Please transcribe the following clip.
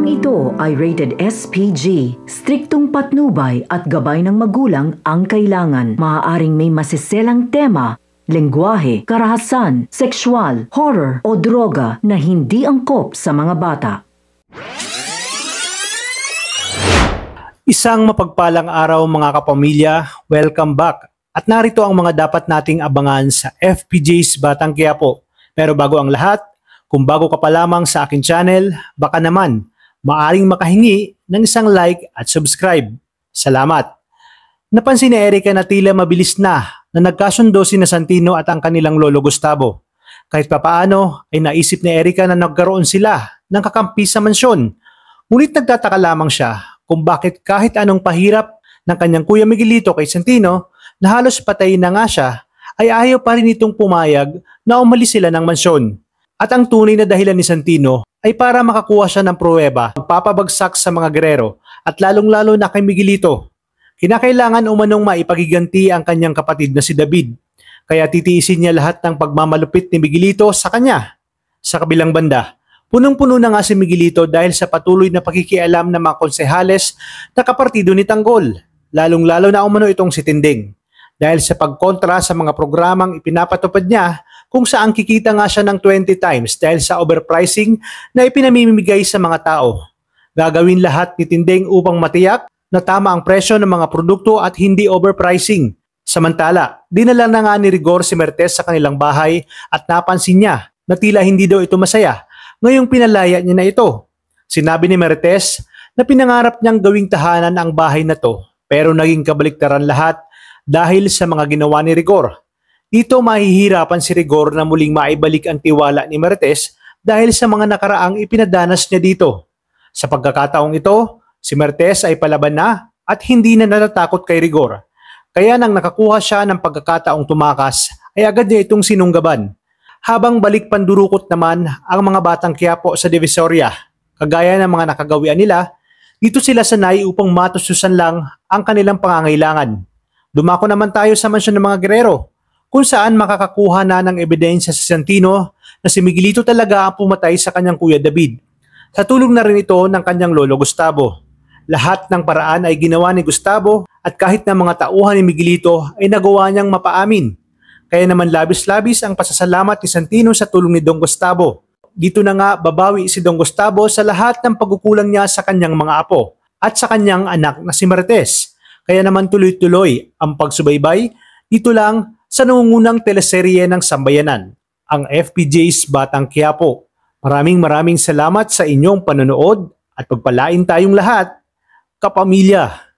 Programang ito ay rated SPG. Striktong patnubay at gabay ng magulang ang kailangan. Maaaring may masiselang tema, lengguwahe, karahasan, sexual, horror o droga na hindi angkop sa mga bata. Isang mapagpalang araw mga kapamilya, welcome back. At narito ang mga dapat nating abangan sa FPJ's Batang Quiapo. Pero bago ang lahat, kung bago ka pa lamang sa akin channel, baka naman maaring makahingi ng isang like at subscribe. Salamat! Napansin ni Erica na tila mabilis na nagkasundo sina Santino at ang kanilang lolo Gustavo. Kahit papaano ay naisip ni Erica na nagkaroon sila ng kakampi sa mansyon. Ngunit nagtataka lamang siya kung bakit kahit anong pahirap ng kanyang kuya Miguelito kay Santino na halos patayin na nga siya, ay ayaw pa rin itong pumayag na umalis sila ng mansyon. At ang tunay na dahilan ni Santino ay para makakuha siya ng pruweba, magpapabagsak sa mga gerero at lalong-lalo na kay Miguelito. Kinakailangan umanong maipagiganti ang kanyang kapatid na si David, kaya titiisin niya lahat ng pagmamalupit ni Miguelito sa kanya. Sa kabilang banda, punong-puno na nga si Miguelito dahil sa patuloy na pakikialam ng mga konsehales na kapartido ni Tanggol, lalong-lalo na umano itong si Tinding. Dahil sa pagkontra sa mga programang ipinapatupad niya kung saan kikita nga siya ng 20 times dahil sa overpricing na ipinamimigay sa mga tao. Gagawin lahat ni Tinding upang matiyak na tama ang presyo ng mga produkto at hindi overpricing. Samantala, dinala na nga ni Rigor si Mertes sa kanilang bahay at napansin niya na tila hindi daw ito masaya ngayong pinalaya niya na ito. Sinabi ni Mertes na pinangarap niyang gawing tahanan ang bahay na to pero naging kabaliktaran lahat dahil sa mga ginawa ni Rigor. Dito mahihirapan si Rigor na muling maibalik ang tiwala ni Mertes dahil sa mga nakaraang ipinadanas niya dito. Sa pagkakataong ito, si Mertes ay palaban na at hindi na natatakot kay Rigor. Kaya nang nakakuha siya ng pagkakataong tumakas, ay agad niya itong sinunggaban. Habang balik pandurukot naman ang mga Batang Quiapo sa Divisoria, kagaya ng mga nakagawian nila, dito sila sanay upang matususan lang ang kanilang pangangailangan. Dumako naman tayo sa mansyon ng mga gerero, kung saan makakakuha na ng ebidensya si Santino na si Miguelito talaga ang pumatay sa kanyang kuya David. Sa tulong na rin ito ng kanyang lolo Gustavo. Lahat ng paraan ay ginawa ni Gustavo at kahit na mga tauhan ni Miguelito ay nagawa niyang mapaamin. Kaya naman labis-labis ang pasasalamat ni Santino sa tulong ni Dong Gustavo. Dito na nga babawi si Dong Gustavo sa lahat ng pagkukulang niya sa kanyang mga apo at sa kanyang anak na si Mertes. Kaya naman tuloy-tuloy ang pagsubaybay dito lang sa nangungunang teleserye ng Sambayanan, ang FPJ's Batang Quiapo. Maraming salamat sa inyong panonood at pagpalain tayong lahat, kapamilya.